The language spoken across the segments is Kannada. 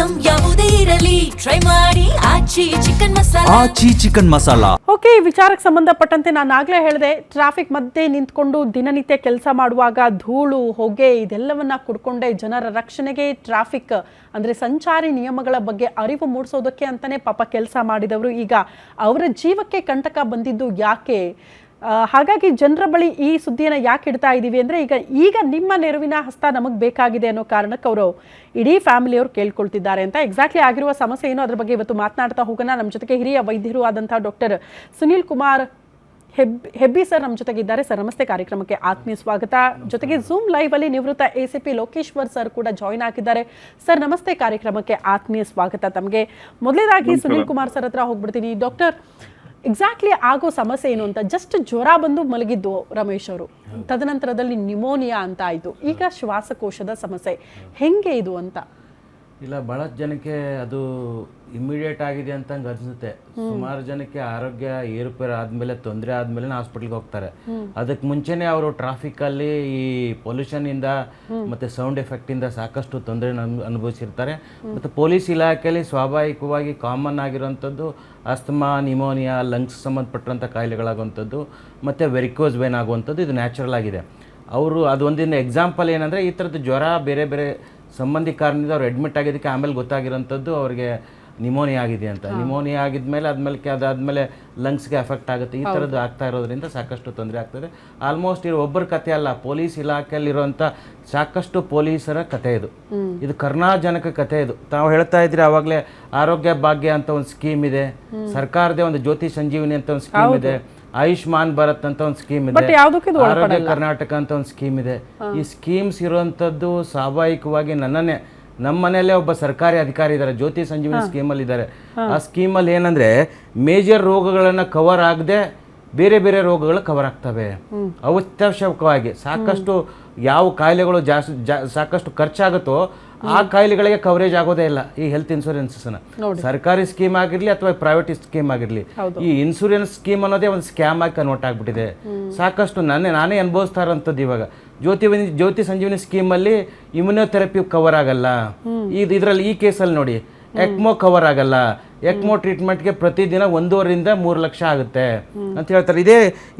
ಐಟಂ ಯಾವುದೇ ಇರಲಿ ಟ್ರೈ ಮಾಡಿ ಆಚಿ ಚಿಕನ್ ಮಸಾಲಾ. ಓಕೆ, ಈ ವಿಚಾರಕ್ಕೆ ಸಂಬಂಧಪಟ್ಟಂತೆ ನಾನು ಆಗ್ಲೇ ಹೇಳಿದೆ, ಟ್ರಾಫಿಕ್ ಮಧ್ಯೆ ನಿಂತ್ಕೊಂಡು ದಿನನಿತ್ಯ ಕೆಲಸ ಮಾಡುವಾಗ ಧೂಳು ಹೊಗೆ ಇದೆಲ್ಲವನ್ನ ಕುಡ್ಕೊಂಡೆ ಜನರ ರಕ್ಷಣೆಗೆ ಟ್ರಾಫಿಕ್ ಅಂದ್ರೆ ಸಂಚಾರಿ ನಿಯಮಗಳ ಬಗ್ಗೆ ಅರಿವು ಮೂಡಿಸೋದಕ್ಕೆ ಅಂತಾನೆ ಪಾಪ ಕೆಲಸ ಮಾಡಿದವರು ಈಗ ಅವರ ಜೀವಕ್ಕೆ ಕಂಟಕ ಬಂದಿದ್ದು ಯಾಕೆ? ಹಾಗಾಗಿ ಜನರ ಬಳಿ ಈ ಸುದ್ದಿಯನ್ನು ಯಾಕೆ ಇಡ್ತಾ ಇದ್ದೀವಿ ಅಂದರೆ ಈಗ ನಿಮ್ಮ ನೆರವಿನ ಹಸ್ತ ನಮಗೆ ಬೇಕಾಗಿದೆ ಅನ್ನೋ ಕಾರಣಕ್ಕೆ ಅವರು ಇಡೀ ಫ್ಯಾಮಿಲಿಯವರು ಕೇಳ್ಕೊಳ್ತಿದ್ದಾರೆ ಅಂತ. ಎಕ್ಸಾಕ್ಟ್ಲಿ ಆಗಿರುವ ಸಮಸ್ಯೆ ಏನು ಅದ್ರ ಬಗ್ಗೆ ಇವತ್ತು ಮಾತನಾಡ್ತಾ ಹೋಗೋಣ. ನಮ್ಮ ಜೊತೆಗೆ ಹಿರಿಯ ವೈದ್ಯರು ಆದಂಥ ಡಾಕ್ಟರ್ ಸುನೀಲ್ ಕುಮಾರ್ ಹೆಬ್ಬಿ ಸರ್ ನಮ್ಮ ಜೊತೆಗಿದ್ದಾರೆ. ಸರ್ ನಮಸ್ತೆ, ಕಾರ್ಯಕ್ರಮಕ್ಕೆ ಆತ್ಮೀಯ ಸ್ವಾಗತ. ಜೊತೆಗೆ ಝೂಮ್ ಲೈವ್ ಅಲ್ಲಿ ನಿವೃತ್ತ ACP ಲೋಕೇಶ್ವರ್ ಸರ್ ಕೂಡ ಜಾಯಿನ್ ಆಗಿದ್ದಾರೆ. ಸರ್ ನಮಸ್ತೆ, ಕಾರ್ಯಕ್ರಮಕ್ಕೆ ಆತ್ಮೀಯ ಸ್ವಾಗತ ತಮಗೆ. ಮೊದಲೇದಾಗಿ ಸುನೀಲ್ ಕುಮಾರ್ ಸರ್ ಹತ್ರ ಹೋಗ್ಬಿಡ್ತೀನಿ. ಡಾಕ್ಟರ್, ಎಕ್ಸಾಕ್ಟ್ಲಿ ಆಗೋ ಸಮಸ್ಯೆ ಏನು ಅಂತ? ಜಸ್ಟ್ ಜ್ವರ ಬಂದು ಮಲಗಿದ್ದು ರಮೇಶ್ ಅವರು, ತದನಂತರದಲ್ಲಿ ನ್ಯೂಮೋನಿಯಾ ಅಂತ ಆಯಿತು, ಈಗ ಶ್ವಾಸಕೋಶದ ಸಮಸ್ಯೆ, ಹೆಂಗೆ ಇದು ಅಂತ? ಇಲ್ಲ, ಬಹಳಷ್ಟು ಜನಕ್ಕೆ ಅದು ಇಮ್ಮಿಡಿಯೇಟ್ ಆಗಿದೆ ಅಂತ ಅನಿಸುತ್ತೆ. ಸುಮಾರು ಜನಕ್ಕೆ ಆರೋಗ್ಯ ಏರುಪೇರು ಆದಮೇಲೆ, ತೊಂದರೆ ಆದಮೇಲೆ ಹಾಸ್ಪಿಟ್ಲ್ಗೆ ಹೋಗ್ತಾರೆ. ಅದಕ್ಕೆ ಮುಂಚೆನೇ ಅವರು ಟ್ರಾಫಿಕಲ್ಲಿ ಈ ಪೊಲ್ಯೂಷನಿಂದ ಮತ್ತು ಸೌಂಡ್ ಎಫೆಕ್ಟಿಂದ ಸಾಕಷ್ಟು ತೊಂದರೆ ಅನುಭವಿಸಿರ್ತಾರೆ. ಮತ್ತು ಪೊಲೀಸ್ ಇಲಾಖೆಯಲ್ಲಿ ಸ್ವಾಭಾವಿಕವಾಗಿ ಕಾಮನ್ ಆಗಿರುವಂಥದ್ದು ಅಸ್ತಮಾ, ನಿಮೋನಿಯಾ, ಲಂಗ್ಸ್ ಸಂಬಂಧಪಟ್ಟಂಥ ಕಾಯಿಲೆಗಳಾಗುವಂಥದ್ದು ಮತ್ತು ವೆರಿಕೋಸ್ ವೇನ್ ಆಗುವಂಥದ್ದು ಇದು ನ್ಯಾಚುರಲ್ ಆಗಿದೆ. ಅವರು ಅದೊಂದಿನ ಎಕ್ಸಾಂಪಲ್ ಏನಂದರೆ, ಈ ಥರದ್ದು ಜ್ವರ ಬೇರೆ ಬೇರೆ ಸಂಬಂಧಿ ಕಾರಣದಿಂದ ಅವ್ರು ಅಡ್ಮಿಟ್ ಆಗಿದ್ದಕ್ಕೆ ಆಮೇಲೆ ಗೊತ್ತಾಗಿರೋಂಥದ್ದು ಅವ್ರಿಗೆ ನಿಮೋನಿಯಾ ಆಗಿದೆ ಅಂತ. ನಿಮೋನಿಯಾ ಆಗಿದ್ಮೇಲೆ ಅದಾದಮೇಲೆ ಲಂಗ್ಸ್ಗೆ ಎಫೆಕ್ಟ್ ಆಗುತ್ತೆ. ಈ ಥರದ್ದು ಆಗ್ತಾ ಇರೋದ್ರಿಂದ ಸಾಕಷ್ಟು ತೊಂದರೆ ಆಗ್ತದೆ. ಆಲ್ಮೋಸ್ಟ್ ಇದು ಒಬ್ಬರ ಕಥೆ ಅಲ್ಲ, ಪೊಲೀಸ್ ಇಲಾಖೆಯಲ್ಲಿರುವಂಥ ಸಾಕಷ್ಟು ಪೊಲೀಸರ ಕಥೆ ಇದು ಕರ್ನಾಜನಕ ಕಥೆ. ಇದು ತಾವು ಹೇಳ್ತಾ ಇದ್ರಿ ಆವಾಗಲೇ, ಆರೋಗ್ಯ ಭಾಗ್ಯ ಅಂತ ಒಂದು ಸ್ಕೀಮ್ ಇದೆ, ಸರ್ಕಾರದೇ ಒಂದು ಜ್ಯೋತಿ ಸಂಜೀವಿನಿ ಅಂತ ಒಂದು ಸ್ಕೀಮ್ ಇದೆ, ಆಯುಷ್ಮಾನ್ ಭಾರತ್ ಅಂತ ಒಂದು ಸ್ಕೀಮ್ ಇದೆ, ಆರೋಗ್ಯ ಕರ್ನಾಟಕ ಅಂತ ಒಂದು ಸ್ಕೀಮ್ ಇದೆ. ಈ ಸ್ಕೀಮ್ಸ್ ಇರುವಂಥದ್ದು ಸ್ವಾಭಾವಿಕವಾಗಿ ನಮ್ಮ ಮನೆಯಲ್ಲೇ ಒಬ್ಬ ಸರ್ಕಾರಿ ಅಧಿಕಾರಿ ಇದ್ದಾರೆ, ಜ್ಯೋತಿ ಸಂಜೀವಿನಿ ಸ್ಕೀಮಲ್ಲಿ ಇದ್ದಾರೆ. ಆ ಸ್ಕೀಮಲ್ಲಿ ಏನಂದ್ರೆ ಮೇಜರ್ ರೋಗಗಳನ್ನು ಕವರ್ ಆಗದೆ ಬೇರೆ ಬೇರೆ ರೋಗಗಳು ಕವರ್ ಆಗ್ತವೆ. ಅತ್ಯವಶ್ಯಕವಾಗಿ ಸಾಕಷ್ಟು ಯಾವ ಕಾಯಿಲೆಗಳು ಸಾಕಷ್ಟು ಖರ್ಚಾಗುತ್ತೋ ಆ ಕಾಯಿಲೆಗಳಿಗೆ ಕವರೇಜ್ ಆಗೋದೇ ಇಲ್ಲ ಈ ಹೆಲ್ತ್ ಇನ್ಶೂರೆನ್ಸಸ್ನ. ಸರ್ಕಾರಿ ಸ್ಕೀಮ್ ಆಗಿರಲಿ ಅಥವಾ ಪ್ರೈವೇಟ್ ಸ್ಕೀಮ್ ಆಗಿರಲಿ, ಈ ಇನ್ಶೂರೆನ್ಸ್ ಸ್ಕೀಮ್ ಅನ್ನೋದೇ ಒಂದು ಸ್ಕ್ಯಾಮ್ ಆಗಿ ಕನ್ವರ್ಟ್ ಆಗಿಬಿಟ್ಟಿದೆ. ಸಾಕಷ್ಟು ನಾನೇ ಅನುಭವಿಸ್ತಾ ಇರೋಂಥದ್ದು. ಇವಾಗ ಜ್ಯೋತಿ ಸಂಜೀವಿನಿ ಸ್ಕೀಮಲ್ಲಿ ಇಮ್ಯುನೋಥೆರಪಿ ಕವರ್ ಆಗಲ್ಲ. ಇದರಲ್ಲಿ ಈ ಕೇಸಲ್ಲಿ ನೋಡಿ, ಎಕ್ಮೋ ಕವರ್ ಆಗಲ್ಲ. ಎಕ್ಮೋ ಟ್ರೀಟ್ಮೆಂಟ್ಗೆ ಪ್ರತಿದಿನ 1.5 ರಿಂದ 3 ಲಕ್ಷ ಆಗುತ್ತೆ ಅಂತ ಹೇಳ್ತಾರೆ.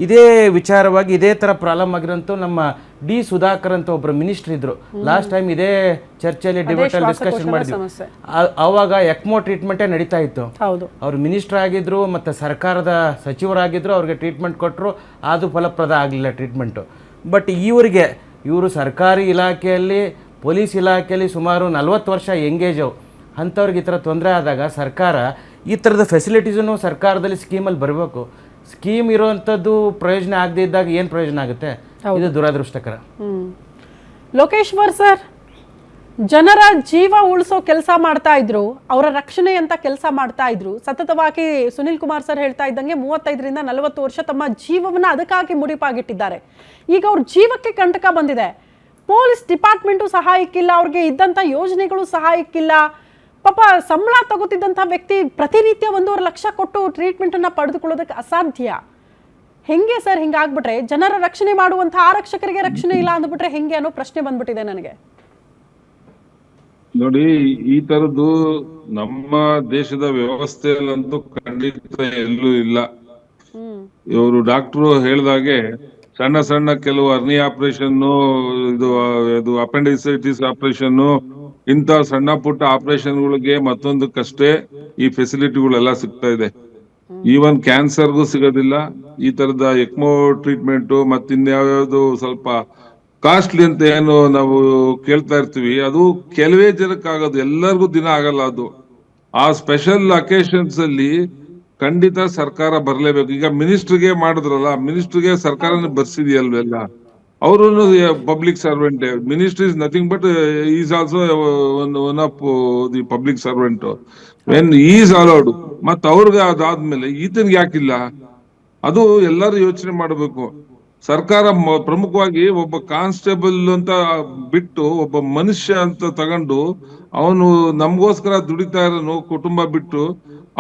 ಇದೇ ವಿಚಾರವಾಗಿ ಇದೇ ಥರ ಪ್ರಾಬ್ಲಮ್ ಆಗಿರೋಂಥ ನಮ್ಮ ಡಿ ಸುಧಾಕರ್ ಅಂತ ಒಬ್ಬರು ಮಿನಿಸ್ಟರ್ ಇದ್ರು. ಲಾಸ್ಟ್ ಟೈಮ್ ಇದೇ ಚರ್ಚೆಯಲ್ಲಿ ಡಿಬೇಟಲ್ಲಿ ಡಿಸ್ಕಷನ್ ಮಾಡಿದ್ವಿ. ಆವಾಗ ಎಕ್ಮೋ ಟ್ರೀಟ್ಮೆಂಟೇ ನಡೀತಾ ಇತ್ತು. ಅವ್ರು ಮಿನಿಸ್ಟರ್ ಆಗಿದ್ರು ಮತ್ತು ಸರ್ಕಾರದ ಸಚಿವರಾಗಿದ್ರು, ಅವ್ರಿಗೆ ಟ್ರೀಟ್ಮೆಂಟ್ ಕೊಟ್ಟರು, ಅದು ಫಲಪ್ರದ ಆಗಲಿಲ್ಲ ಟ್ರೀಟ್ಮೆಂಟು. ಬಟ್ ಇವರು ಸರ್ಕಾರಿ ಇಲಾಖೆಯಲ್ಲಿ, ಪೊಲೀಸ್ ಇಲಾಖೆಯಲ್ಲಿ ಸುಮಾರು 40 ವರ್ಷ ಎಂಗೇಜು. ಅಂಥವ್ರಿಗೆ ಈ ಥರ ತೊಂದರೆ ಆದಾಗ ಸರ್ಕಾರ ಈ ಥರದ ಫೆಸಿಲಿಟೀಸನ್ನು ಸರ್ಕಾರದಲ್ಲಿ ಸ್ಕೀಮಲ್ಲಿ ಬರಬೇಕು. ಸ್ಕೀಮ್ ಇರುವಂಥದ್ದು ಪ್ರಯೋಜನ ಆಗದೆ ಇದ್ದಾಗ ಏನು ಪ್ರಯೋಜನ ಆಗುತ್ತೆ? ಇದು ದುರದೃಷ್ಟಕರ. ಲೋಕೇಶ್ವರ್ ಸರ್, ಜನರ ಜೀವ ಉಳಿಸೋ ಕೆಲಸ ಮಾಡ್ತಾ ಇದ್ರು, ಅವರ ರಕ್ಷಣೆ ಅಂತ ಕೆಲಸ ಮಾಡ್ತಾ ಇದ್ರು. ಸತತವಾಗಿ ಸುನೀಲ್ ಕುಮಾರ್ ಸರ್ ಹೇಳ್ತಾ ಇದ್ದಂಗೆ 35 ರಿಂದ 40 ವರ್ಷ ತಮ್ಮ ಜೀವವನ್ನು ಅದಕ್ಕಾಗಿ ಮುಡಿಪಾಗಿಟ್ಟಿದ್ದಾರೆ. ಈಗ ಅವ್ರ ಜೀವಕ್ಕೆ ಕಂಟಕ ಬಂದಿದೆ. ಪೊಲೀಸ್ ಡಿಪಾರ್ಟ್ಮೆಂಟು ಸಹಾಯಕ್ಕಿಲ್ಲ, ಅವ್ರಿಗೆ ಇದ್ದಂಥ ಯೋಜನೆಗಳು ಸಹಾಯಕ್ಕಿಲ್ಲ. ಪಾಪ ಸಂಬಳ ತಗೋತಿದ್ದಂಥ ವ್ಯಕ್ತಿ ಪ್ರತಿನಿತ್ಯ 1.5 ಲಕ್ಷ ಕೊಟ್ಟು ಟ್ರೀಟ್ಮೆಂಟನ್ನು ಪಡೆದುಕೊಳ್ಳೋದಕ್ಕೆ ಅಸಾಧ್ಯ. ಹೆಂಗೆ ಸರ್ ಹಿಂಗಾಗ್ಬಿಟ್ರೆ? ಜನರ ರಕ್ಷಣೆ ಮಾಡುವಂಥ ಆರಕ್ಷಕರಿಗೆ ರಕ್ಷಣೆ ಇಲ್ಲ ಅಂದ್ಬಿಟ್ರೆ ಹೆಂಗೆ ಅನ್ನೋ ಪ್ರಶ್ನೆ ಬಂದ್ಬಿಟ್ಟಿದೆ ನನಗೆ. ನೋಡಿ, ಈ ತರದ್ದು ನಮ್ಮ ದೇಶದ ವ್ಯವಸ್ಥೆಯಲ್ಲಂತೂ ಖಂಡಿತ ಎಲ್ಲೂ ಇಲ್ಲ. ಇವರು ಡಾಕ್ಟ್ರು ಹೇಳ್ದಾಗೆ ಸಣ್ಣ ಸಣ್ಣ ಕೆಲವು ಹರ್ನಿ ಆಪರೇಷನ್, ಇದು ಅಪೆಂಡಿಸೈಟಿಸ್ ಆಪರೇಷನ್, ಇಂಥ ಸಣ್ಣ ಪುಟ್ಟ ಆಪರೇಷನ್ಗಳಿಗೆ ಮತ್ತೊಂದಕ್ಕಷ್ಟೇ ಈ ಫೆಸಿಲಿಟಿಗಳೆಲ್ಲ ಸಿಗ್ತಾ ಇದೆ. ಈವನ್ ಕ್ಯಾನ್ಸರ್ಗೂ ಸಿಗೋದಿಲ್ಲ. ಈ ತರದ ಎಕ್ಮೋ ಟ್ರೀಟ್ಮೆಂಟ್ ಮತ್ತಿನ್ಯಾವ್ಯಾವ್ದು ಸ್ವಲ್ಪ ಕಾಸ್ಟ್ಲಿ ಅಂತ ಏನು ನಾವು ಕೇಳ್ತಾ ಇರ್ತೀವಿ, ಅದು ಕೆಲವೇ ಜನಕ್ಕಾಗೋದು, ಎಲ್ಲರಿಗೂ ದಿನ ಆಗಲ್ಲ ಅದು. ಆ ಸ್ಪೆಷಲ್ ಅಕೇಶನ್ಸ್ ಅಲ್ಲಿ ಖಂಡಿತ ಸರ್ಕಾರ ಬರ್ಲೇಬೇಕು. ಈಗ ಮಿನಿಸ್ಟರ್ಗೆ ಮಾಡಿದ್ರಲ್ಲ, ಮಿನಿಸ್ಟರ್ಗೆ ಸರ್ಕಾರನೇ ಬರ್ಸಿದೆಯಲ್ವೆಲ್ಲ, ಅವರು public servant. Minister is nothing but is also one of the public servant when is allowed. ಮತ್ ಅವ್ರಿಗೆ ಅದಾದ್ಮೇಲೆ ಈತನ್ಗೆ ಯಾಕಿಲ್ಲ? ಅದು ಎಲ್ಲರೂ ಯೋಚನೆ ಮಾಡಬೇಕು. ಸರ್ಕಾರ ಪ್ರಮುಖವಾಗಿ ಒಬ್ಬ ಕಾನ್ಸ್ಟೇಬಲ್ ಅಂತ ಬಿಟ್ಟು ಒಬ್ಬ ಮನುಷ್ಯ ಅಂತ ತಗೊಂಡು ಅವನು ನಮಗೋಸ್ಕರ ದುಡಿತಾ ಇರೋನು ಕುಟುಂಬ ಬಿಟ್ಟು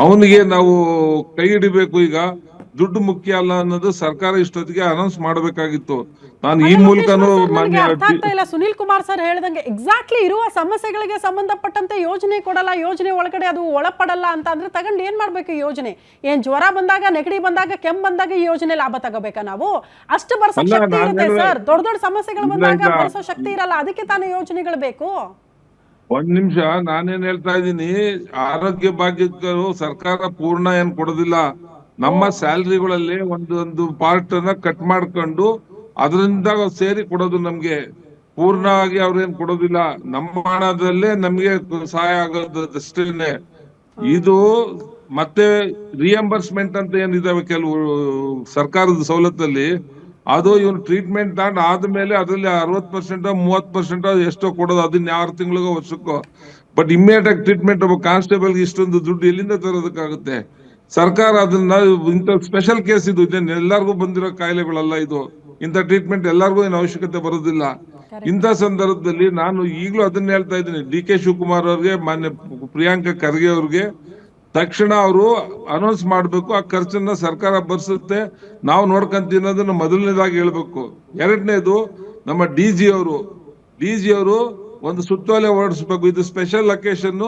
ಅವನಿಗೆ ನಾವು ಕೈ ಹಿಡಿಬೇಕು. ಈಗ ದುಡ್ಡು ಮುಖ್ಯ ಅಲ್ಲ ಅನ್ನೋದು ಸರ್ಕಾರ ಇಷ್ಟೊತ್ತಿಗೆ ಅನೌನ್ಸ್ ಮಾಡಬೇಕಾಗಿತ್ತು. ನಾನು ಈ ಅಲ್ಲ, ಮೂಲಕನೂ ಲೋಕೇಶ್ವರ್ ಸರ್, ನನಗೆ ಮಾನ್ಯ ಅರ್ಥ ಆಗ್ತಾ ಇಲ್ಲ. ಸುನೀಲ್ ಕುಮಾರ್ ಸರ್ ಹೇಳ್ದಂಗೆ ಎಕ್ಸಾಕ್ಟ್ಲಿ ಇರುವ ಸಮಸ್ಯೆಗಳಿಗೆ ಸಂಬಂಧಪಟ್ಟಂತೆ ಯೋಜನೆ ಕೊಡಲ್ಲ, ಯೋಜನೆ ಒಳಗಡೆ ಅದು ಒಳಪಡಲ್ಲ ಅಂತ ಅಂದ್ರೆ ತಗೊಂಡು ಏನ್ ಮಾಡ್ಬೇಕು ಈ ಯೋಜನೆ? ಏನ್ ಜ್ವರ ಬಂದಾಗ, ನೆಗಡಿ ಬಂದಾಗ, ಕೆಮ್ಮು ಬಂದಾಗ ಈ ಯೋಜನೆ ಲಾಭ ತಗೋಬೇಕಾ ನಾವು? ಅಷ್ಟು ಬರ್ಸೋ ಅಲ್ಲ, ಶಕ್ತಿ ನಾನು ಇರುತ್ತೆ ಹೇಳುವೆ- ಸರ್. ದೊಡ್ಡ ದೊಡ್ಡ ಸಮಸ್ಯೆಗಳು ಇಲ್ಲ, ಬಂದಾಗ ಇಲ್ಲ. ಬರ್ಸೋ ಶಕ್ತಿ ಇರಲ್ಲ, ಅದಕ್ಕೆ ತಾನೇ ಯೋಜನೆಗಳು ಬೇಕು. ಒಂದ್ ನಿಮಿಷ, ನಾನೇನ್ ಹೇಳ್ತಾ ಇದ್ದೀನಿ, ಆರೋಗ್ಯ ಭಾಗ್ಯಕ್ಕರು ಸರ್ಕಾರ ಪೂರ್ಣ ಏನ್ ಕೊಡೋದಿಲ್ಲ. ನಮ್ಮ ಸ್ಯಾಲ್ರಿಗಳಲ್ಲಿ ಒಂದು ಪಾರ್ಟ್ ಅನ್ನ ಕಟ್ ಮಾಡ್ಕೊಂಡು ಅದರಿಂದ ಸೇರಿ ಕೊಡೋದು ನಮ್ಗೆ. ಪೂರ್ಣವಾಗಿ ಅವ್ರೇನ್ ಕೊಡೋದಿಲ್ಲ. ನಮ್ಮ ಹಣದಲ್ಲೇ ನಮ್ಗೆ ಸಹಾಯ ಆಗೋದಷ್ಟೇನೆ. ಇದು ಮತ್ತೆ ರಿಯಂಬರ್ಸ್ಮೆಂಟ್ ಅಂತ ಏನಿದಾವೆ ಕೆಲವು ಸರ್ಕಾರದ ಸವಲತ್ತಲ್ಲಿ, ಅದು ಇವನು ಟ್ರೀಟ್ಮೆಂಟ್ ತಗೊಂಡ್ ಆದ್ಮೇಲೆ ಅದ್ರಲ್ಲಿ 60% 30% ಎಷ್ಟೋ ಕೊಡೋದು, ಅದನ್ನ 6 ತಿಂಗಳಿಗೋ ವರ್ಷಕ್ಕೋ. ಬಟ್ ಇಮ್ಮಿಡಿಯೇಟ್ ಆಗಿ ಟ್ರೀಟ್ಮೆಂಟ್ ಒಬ್ಬ ಕಾನ್ಸ್ಟೇಬಲ್ಗೆ ಇಷ್ಟೊಂದು ದುಡ್ಡು ಎಲ್ಲಿಂದ ತರೋದಕ್ಕಾಗುತ್ತೆ? ಸರ್ಕಾರ ಅದನ್ನ, ಇಂಥ ಸ್ಪೆಷಲ್ ಕೇಸ್ ಇದು, ಎಲ್ಲರಿಗೂ ಬಂದಿರೋ ಕಾಯಿಲೆಗಳಲ್ಲ ಇದು. ಇಂಥ ಟ್ರೀಟ್ಮೆಂಟ್ ಎಲ್ಲರಿಗೂ ಏನು ಅವಶ್ಯಕತೆ ಬರೋದಿಲ್ಲ. ಇಂಥ ಸಂದರ್ಭದಲ್ಲಿ ನಾನು ಈಗಲೂ ಅದನ್ನ ಹೇಳ್ತಾ ಇದ್ದೀನಿ, DK ಶಿವಕುಮಾರ್ ಅವ್ರಿಗೆ, ಮಾನ್ಯ ಪ್ರಿಯಾಂಕಾ ಖರ್ಗೆ ಅವ್ರಿಗೆ ತಕ್ಷಣ ಅವರು ಅನೌನ್ಸ್ ಮಾಡ್ಬೇಕು. ಆ ಖರ್ಚನ್ನ ಸರ್ಕಾರ ಬರ್ಸುತ್ತೆ, ನಾವು ನೋಡ್ಕೊಂತೀವಿ ಅನ್ನೋದನ್ನ ಮೊದಲನೇದಾಗಿ ಹೇಳ್ಬೇಕು. ಎರಡನೇದು, ನಮ್ಮ DG ಅವರು ಒಂದು ಸುತ್ತೋಲೆ ಹೊರಡಿಸ್ಬೇಕು. ಇದು ಸ್ಪೆಷಲ್ ಅಕೇಶನ್,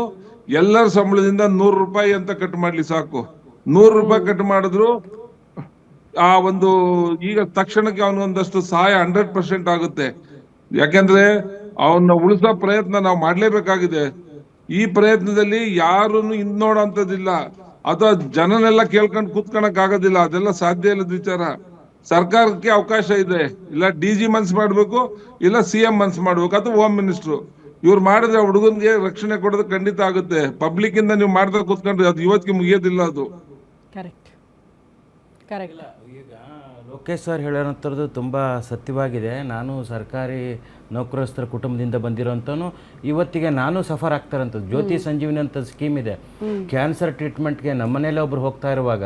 ಎಲ್ಲರ ಸಂಬಳದಿಂದ 100 ರೂಪಾಯಿ ಅಂತ ಕಟ್ ಮಾಡ್ಲಿ ಸಾಕು. 100 ರೂಪಾಯಿ ಕಟ್ ಮಾಡಿದ್ರು ಆ ಒಂದು ಈಗ ತಕ್ಷಣಕ್ಕೆ ಅವನ ಒಂದಷ್ಟು ಸಹಾಯ 100% ಆಗುತ್ತೆ. ಯಾಕೆಂದ್ರೆ ಅವನ್ನ ಉಳಿಸೋ ಪ್ರಯತ್ನ ನಾವು ಮಾಡ್ಲೇಬೇಕಾಗಿದೆ. ಈ ಪ್ರಯತ್ನದಲ್ಲಿ ಯಾರನ್ನು ನೋಡೋಂಥದ್ದಿಲ್ಲ, ಅಥವಾ ಜನನೆಲ್ಲ ಕೇಳ್ಕೊಂಡು ಕೂತ್ಕೊಳಕ್ ಆಗೋದಿಲ್ಲ. ಅದೆಲ್ಲ ಸಾಧ್ಯ ಇಲ್ಲದ ವಿಚಾರ. ಸರ್ಕಾರಕ್ಕೆ ಅವಕಾಶ ಇದೆ, ಇಲ್ಲ DG ಮನ್ಸ್ ಮಾಡ್ಬೇಕು, ಇಲ್ಲ CM ಮನ್ಸ್ ಮಾಡ್ಬೇಕು, ಅಥವಾ ಹೋಮ್ ಮಿನಿಸ್ಟ್ರು. ಇವ್ರು ಮಾಡಿದ್ರೆ ಹುಡುಗನ್ಗೆ ರಕ್ಷಣೆ ಕೊಡೋದು ಖಂಡಿತ ಆಗುತ್ತೆ. ಪಬ್ಲಿಕ್ ಇಂದ ನೀವು ಮಾಡ್ತಾ ಕೂತ್ಕೊಂಡ್ರೆ ಅದು ಇವತ್ತಿಗೆ ಮುಗಿಯೋದಿಲ್ಲ. ಅದು ಕರೆಕ್ಟ್ ಕರೆಕ್ಟ್. ಈಗ ಲೋಕೇಶ್ ಸರ್ ಹೇಳೋಂಥದ್ದು ತುಂಬ ಸತ್ಯವಾಗಿದೆ. ನಾನು ಸರ್ಕಾರಿ ನೌಕರಸ್ಥರ ಕುಟುಂಬದಿಂದ ಬಂದಿರೋಂಥನು. ಇವತ್ತಿಗೆ ನಾನು ಸಫರ್ ಆಗ್ತಾರಂಥದ್ದು. ಜ್ಯೋತಿ ಸಂಜೀವಿನಿ ಅಂತ ಸ್ಕೀಮ್ ಇದೆ. ಕ್ಯಾನ್ಸರ್ ಟ್ರೀಟ್ಮೆಂಟ್ಗೆ ನಮ್ಮನೇಲೆ ಒಬ್ರು ಹೋಗ್ತಾ ಇರುವಾಗ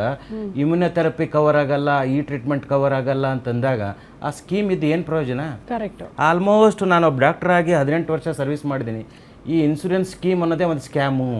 ಇಮ್ಯುನೊಥೆರಪಿ ಕವರ್ ಆಗಲ್ಲ, ಈ ಟ್ರೀಟ್ಮೆಂಟ್ ಕವರ್ ಆಗಲ್ಲ ಅಂತಂದಾಗ ಆ ಸ್ಕೀಮ್ ಇದು ಏನು ಪ್ರಯೋಜನ? ಕರೆಕ್ಟ್. ಆಲ್ಮೋಸ್ಟ್ ನಾನು ಒಬ್ಬ ಡಾಕ್ಟರ್ ಆಗಿ 18 ವರ್ಷ ಸರ್ವಿಸ್ ಮಾಡಿದ್ದೀನಿ. ಈ ಇನ್ಶೂರೆನ್ಸ್ ಸ್ಕೀಮ್ ಅನ್ನೋದೇ ಒಂದು ಸ್ಕ್ಯಾಮು.